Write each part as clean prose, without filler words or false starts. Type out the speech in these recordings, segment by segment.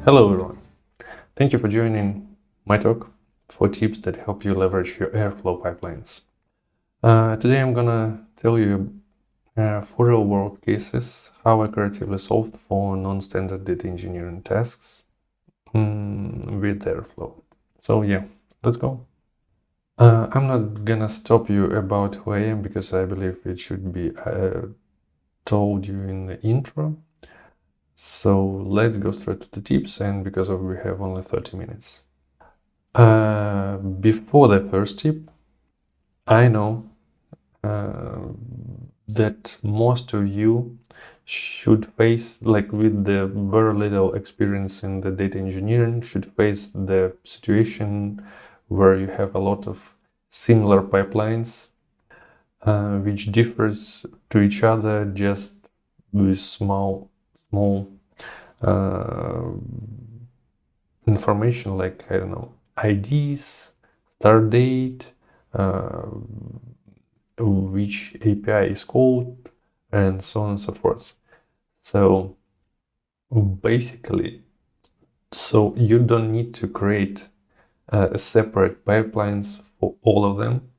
Hello everyone, thank you for joining my talk for tips that help you leverage your Airflow pipelines. Today I'm gonna tell you 4 real-world cases how I creatively solved for non-standard data engineering tasks with Airflow. So yeah, let's go. I'm not gonna stop you about who I am because I believe it should be told you in the intro. So let's go straight to the tips, and because we have only 30 minutes. Before the first tip, I know that most of you should face, like with the very little experience in the data engineering, should face the situation where you have a lot of similar pipelines which differs to each other just with small information, like, I don't know, IDs, start date, which API is called, and so on and so forth. So basically, you don't need to create separate pipelines for all of them.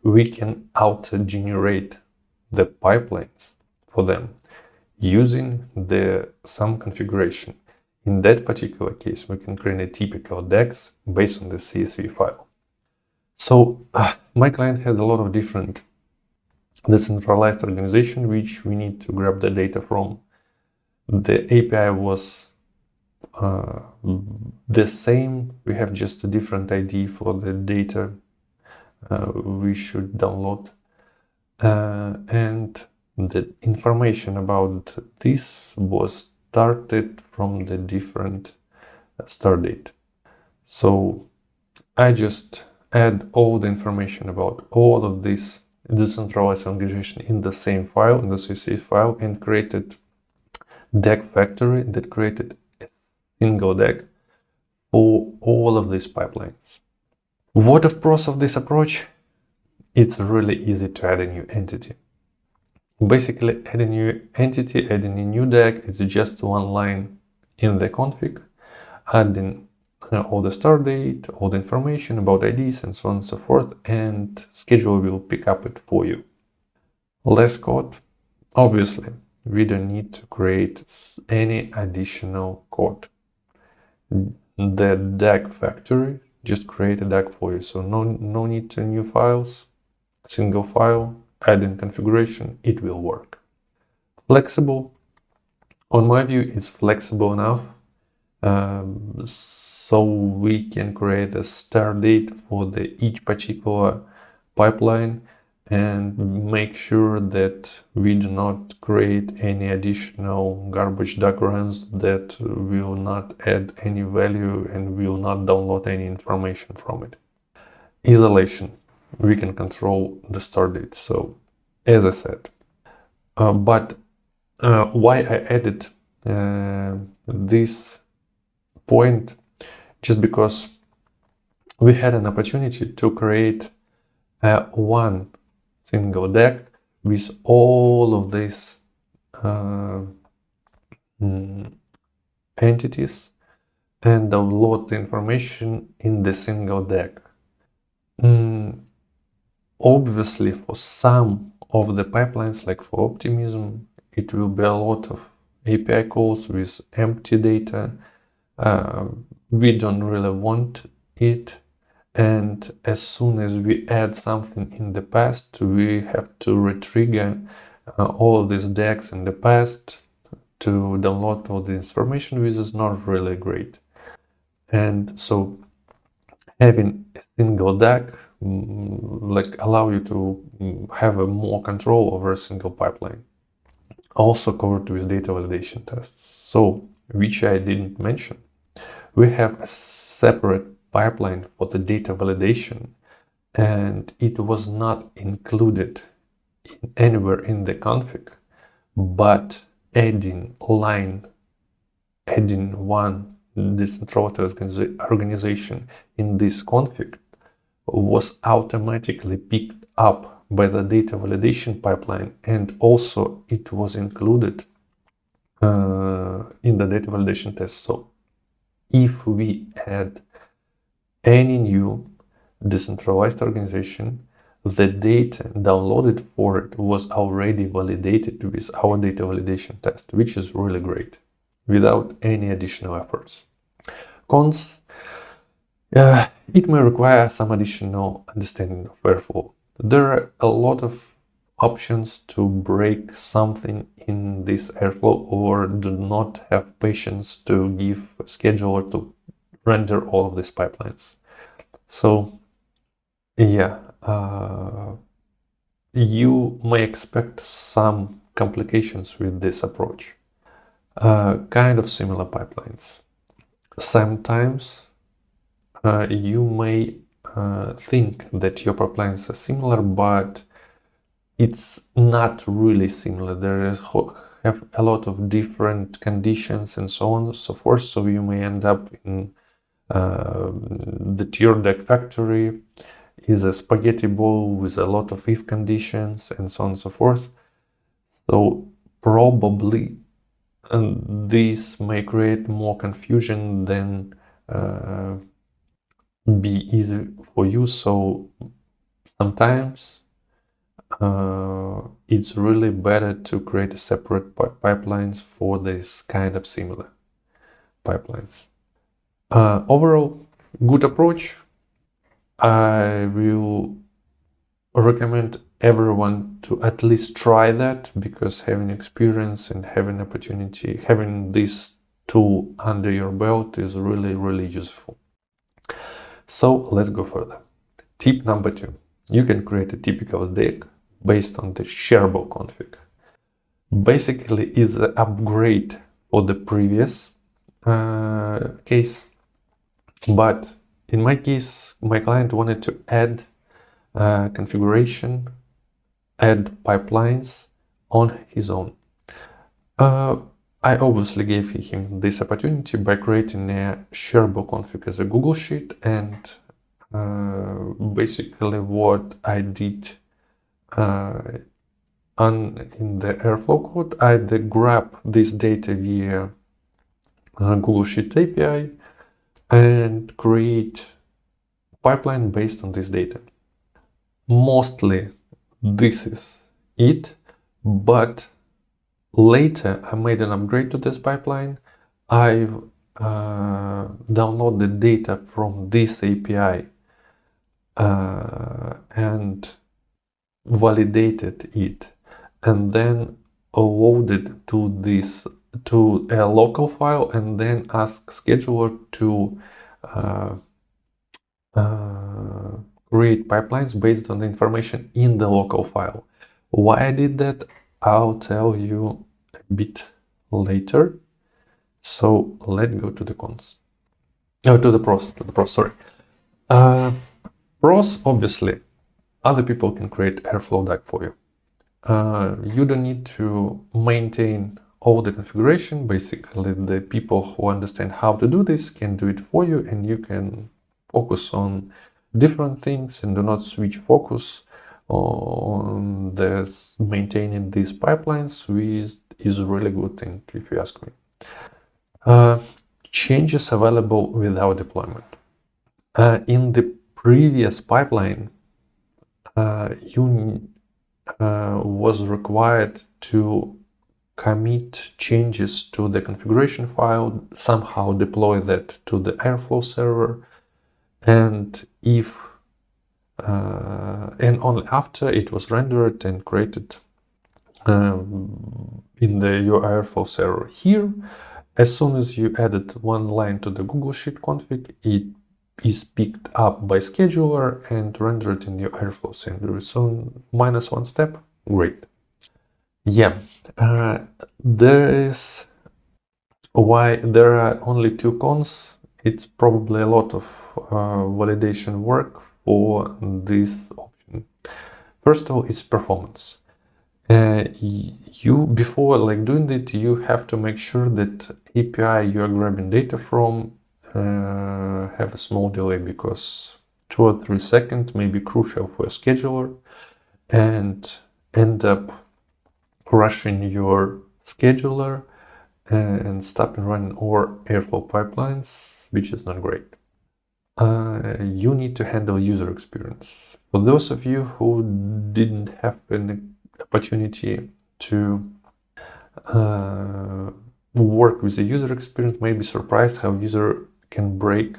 We can auto-generate the pipelines for them using some configuration. In that particular case, we can create a typical dags based on the CSV file. So my client has a lot of different decentralized organization which we need to grab the data from. The API was the same, we have just a different ID for the data we should download, and the information about this was started from the different start date. So I just add all the information about all of this decentralized organization in the same file, in the CSV file, and created DAG factory that created a single DAG for all of these pipelines. What of pros of this approach? It's really easy to add a new entity. Basically, add a new entity, adding a new DAG, it's just one line in the config, adding all the start date, all the information about IDs, and so on and so forth, and scheduler will pick up it for you. Less code. Obviously, we don't need to create any additional code. The DAG factory just create a DAG for you, so no need to new files, single file, adding configuration, it will work. Flexible. On my view, it's flexible enough. So we can create a start date for each particular pipeline and make sure that we do not create any additional garbage DAG runs that will not add any value and will not download any information from it. Isolation. We can control the start date. So as I said, but why I added this point, just because we had an opportunity to create one single DAG with all of these entities and download the information in the single DAG. Obviously, for some of the pipelines, like for Optimism, it will be a lot of API calls with empty data. We don't really want it, and as soon as we add something in the past, we have to retrigger all of these DAGs in the past to download all the information, which is not really great. And so having a single DAG allow you to have more control over a single pipeline. Also covered with data validation tests. So, which I didn't mention, we have a separate pipeline for the data validation, and it was not included anywhere in the config, but adding one decentralized organization in this config was automatically picked up by the data validation pipeline, and also it was included in the data validation test. So if we add any new decentralized organization, the data downloaded for it was already validated with our data validation test, which is really great, without any additional efforts. Cons, it may require some additional understanding of Airflow. There are a lot of options to break something in this Airflow, or do not have patience to give a scheduler to render all of these pipelines. So yeah, you may expect some complications with this approach. Kind of similar pipelines. Sometimes you may think that your pipelines are similar, but it's not really similar. There is have a lot of different conditions and so on and so forth. So you may end up in the teardeg factory is a spaghetti ball with a lot of if conditions and so on and so forth. So probably this may create more confusion than be easy for you. So sometimes it's really better to create a separate pipelines for this kind of similar pipelines. Overall, good approach. I will recommend everyone to at least try that, because having experience and having opportunity, having this tool under your belt is really, really useful. So let's go further. Tip number 2. You can create a typical DAG based on the sharable config. Basically, is an upgrade for the previous case, but in my case, my client wanted to add configuration, add pipelines on his own. I obviously gave him this opportunity by creating a sharable config as a Google Sheet, and basically what I did in the Airflow code, I grab this data via Google Sheet API and create pipeline based on this data. Mostly this is it, but later I made an upgrade to this pipeline. I download the data from this API and validated it, and then loaded to a local file, and then ask scheduler to create pipelines based on the information in the local file. Why I did that, I'll tell you a bit later. So let's go to the cons. To the pros, sorry. Pros, obviously, other people can create Airflow DAG for you. You don't need to maintain all the configuration. Basically, the people who understand how to do this can do it for you, and you can focus on different things and do not switch focus on this maintaining these pipelines, which is a really good thing, if you ask me. Changes available without deployment. In the previous pipeline, you was required to commit changes to the configuration file, somehow deploy that to the Airflow server, and if and only after it was rendered and created in your Airflow server. Here, as soon as you added one line to the Google Sheet config, it is picked up by scheduler and rendered in your Airflow server. So minus one step, great. Yeah, there is why there are only two cons. It's probably a lot of validation work for this option. First of all, it's performance. You before doing that, you have to make sure that API you are grabbing data from have a small delay, because 2 or 3 seconds may be crucial for a scheduler and end up crashing your scheduler and stopping running or Airflow pipelines which is not great. You need to handle user experience. For those of you who didn't have an opportunity to work with the user experience, may be surprised how user can break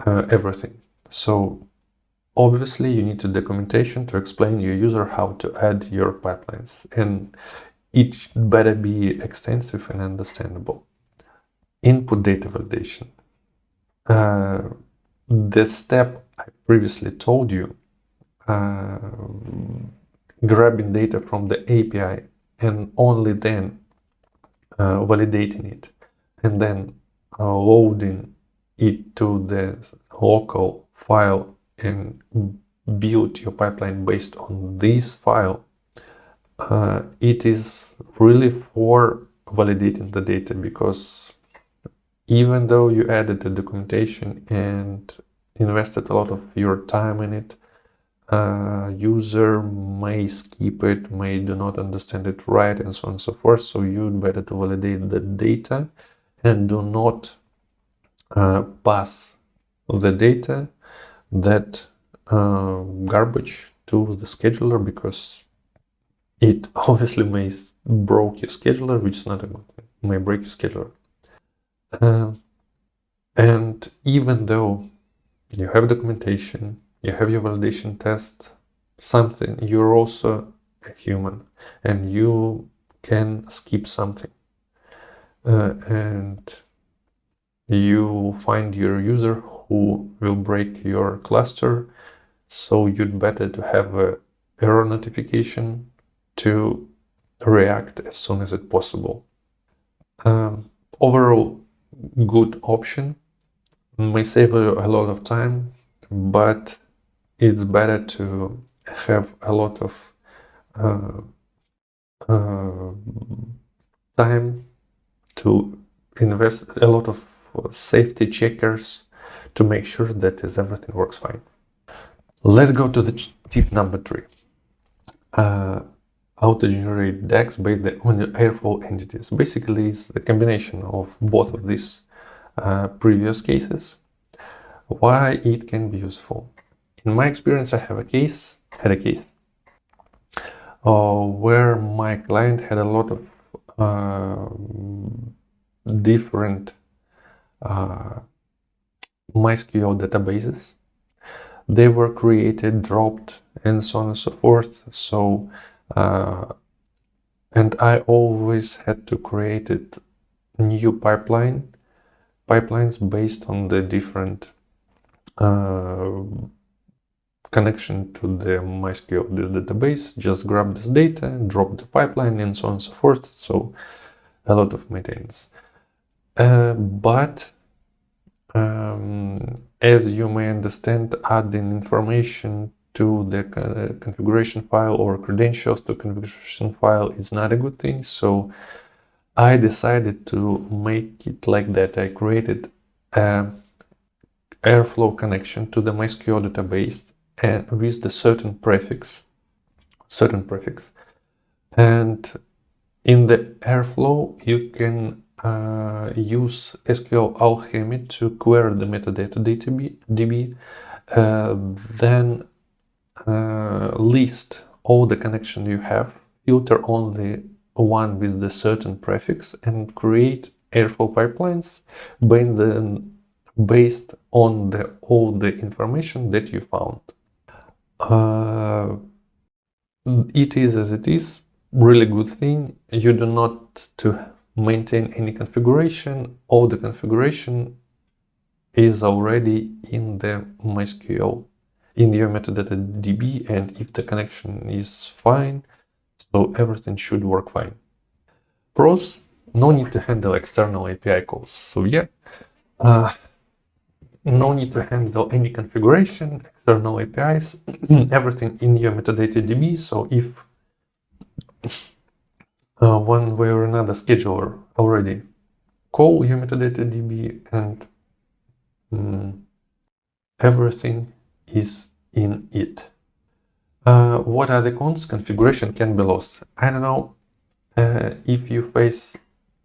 everything. So obviously you need to documentation to explain your user how to add your pipelines, and it better be extensive and understandable. Input data validation. The step I previously told you, grabbing data from the API and only then validating it, and then loading it to the local file and build your pipeline based on this file, it is really for validating the data, because even though you added the documentation and invested a lot of your time in it, user may skip it, may do not understand it right, and so on and so forth. So you'd better to validate the data and do not pass the data, that garbage, to the scheduler, because it obviously may broke your scheduler, which is not a good thing. May break your scheduler. And even though you have documentation, you have your validation test, something, you're also a human and you can skip something. And you find your user who will break your cluster, so you'd better to have a error notification to react as soon as it's possible. Overall, good option, may save you a lot of time, but it's better to have a lot of time to invest, a lot of safety checkers to make sure that everything works fine. Let's go to the tip number 3. Auto-generate dags based on the airflow entities. Basically, it's the combination of both of these previous cases. Why it can be useful? In my experience, I had a case where my client had a lot of different MySQL databases. They were created, dropped, and so on and so forth. So, and I always had to create new pipelines based on the different connection to the MySQL, this database. Just grab this data, drop the pipeline, and so on and so forth. So a lot of maintenance. But as you may understand, adding information to the configuration file or credentials to configuration file is not a good thing. So I decided to make it like that. I created an Airflow connection to the MySQL database and with the certain prefix. And in the Airflow, you can use SQL Alchemy to query the metadata DB, then list all the connections you have, filter only one with the certain prefix, and create Airflow pipelines based on all the information that you found. It is as it is, really good thing. You do not to maintain any configuration. All the configuration is already in the MySQL, in your metadata DB, and if the connection is fine, so everything should work fine. Pros: no need to handle external API calls. So yeah, no need to handle any configuration, external APIs, everything in your metadata DB. So if one way or another scheduler already call your metadata DB, and everything is in it. What are the cons? Configuration can be lost. I don't know if you faced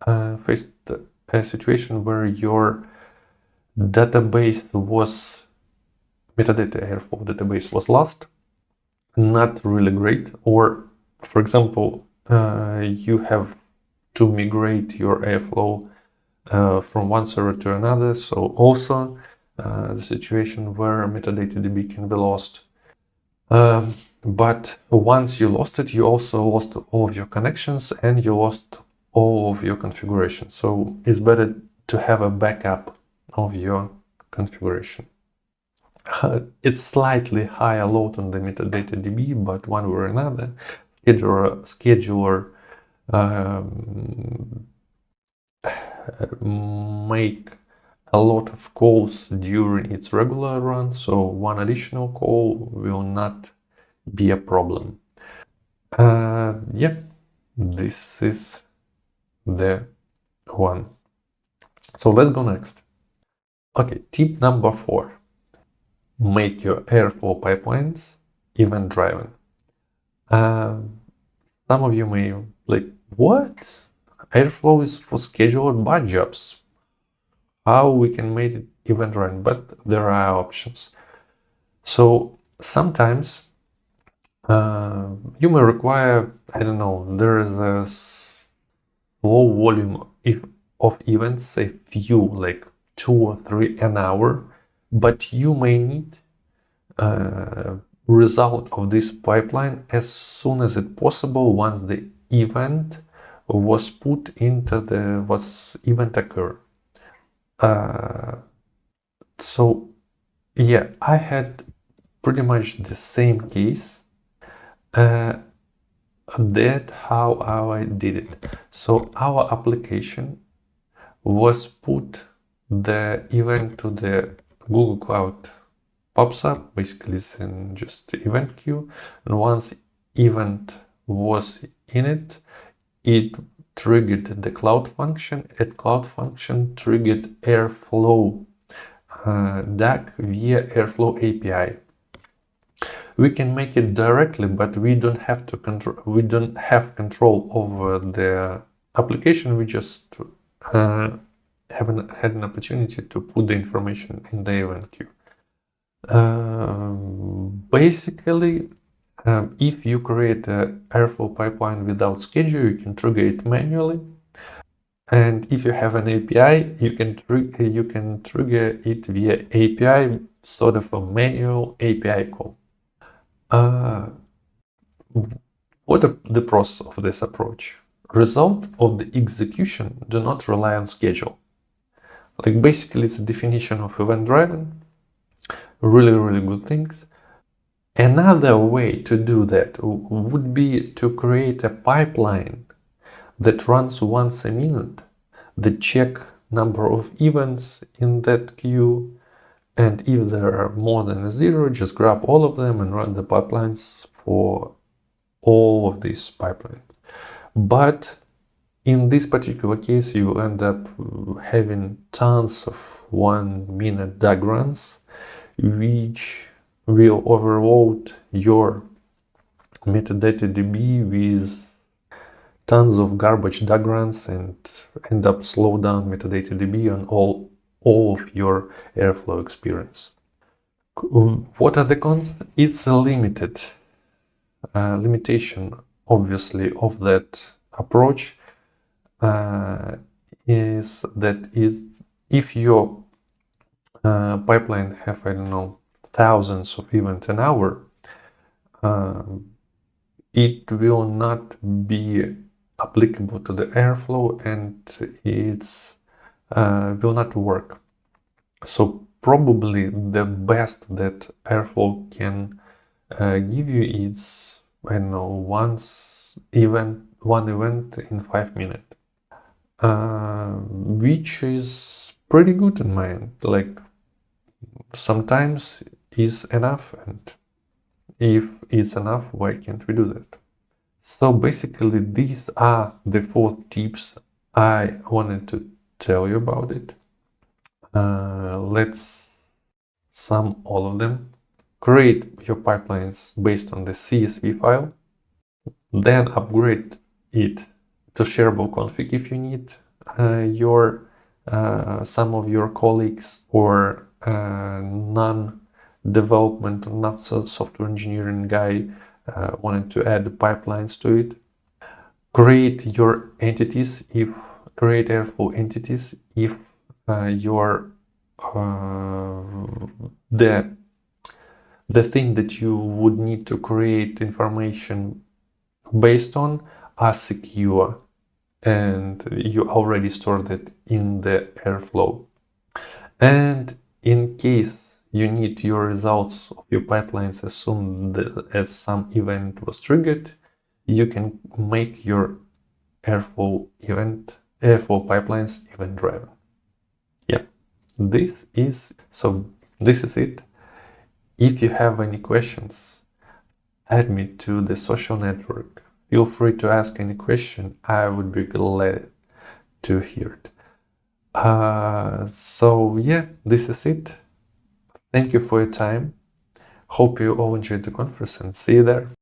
a situation where your metadata airflow database was lost, not really great. Or, for example, you have to migrate your airflow from one server to another. So also the situation where metadata DB can be lost. But once you lost it, you also lost all of your connections and you lost all of your configuration. So it's better to have a backup of your configuration. It's slightly higher load on the metadata DB, but one way or another, scheduler make a lot of calls during its regular run, so one additional call will not be a problem. Yeah, this is the one. So let's go next. Okay, tip number 4. Make your airflow pipelines event-driven. Some of you may like, what? Airflow is for scheduled batch jobs. How we can make it event-driven? But there are options. So sometimes you may require, I don't know, there is a low volume of events, say few, like 2 or 3 an hour, but you may need result of this pipeline as soon as it possible once the event was put into event occur. So yeah, I had pretty much the same case. That's how I did it. So our application was put the event to the Google Cloud pops up. Basically, it's in just event queue. And once event was in it, it triggered the cloud function. And cloud function triggered Airflow DAG via Airflow API. We can make it directly, but we don't have to control. We don't have control over the application. We just haven't had an opportunity to put the information in the event queue. Basically, if you create an Airflow pipeline without schedule, you can trigger it manually. And if you have an API, you can trigger it via API, sort of a manual API call. What are the pros of this approach? Result of the execution do not rely on schedule. Like basically, it's a definition of event-driven. Really good things. Another way to do that would be to create a pipeline that runs once a minute, that check number of events in that queue, and if there are more than 0, just grab all of them and run the pipelines for all of these pipelines. But in this particular case, you end up having tons of 1-minute DAG runs, which will overload your metadata DB with tons of garbage DAG runs and end up slow down metadata DB on all of your Airflow experience. What are the cons? It's a limitation, obviously, of that approach. Is if your pipeline have, I don't know, thousands of events an hour, it will not be applicable to the Airflow and it's will not work. So probably the best that Airflow can give you is, I don't know, one event in 5 minutes, which is pretty good in my end. Like sometimes is enough, and if it's enough, why can't we do that? So basically, these are the 4 tips I wanted to tell you about it. Let's sum all of them. Create your pipelines based on the CSV file, then upgrade it to sharable config if you need your some of your colleagues or non-development or not software engineering guy wanted to add pipelines to it. Create your entities create Airflow entities if your the thing that you would need to create information based on are secure and you already stored it in the Airflow. And in case you need your results of your pipelines as soon as some event was triggered, you can make your Airflow pipelines event driven. Yeah, this is it. If you have any questions, add me to the social network. Feel free to ask any question. I would be glad to hear it. So yeah, this is it. Thank you for your time. Hope you all enjoyed the conference and see you there.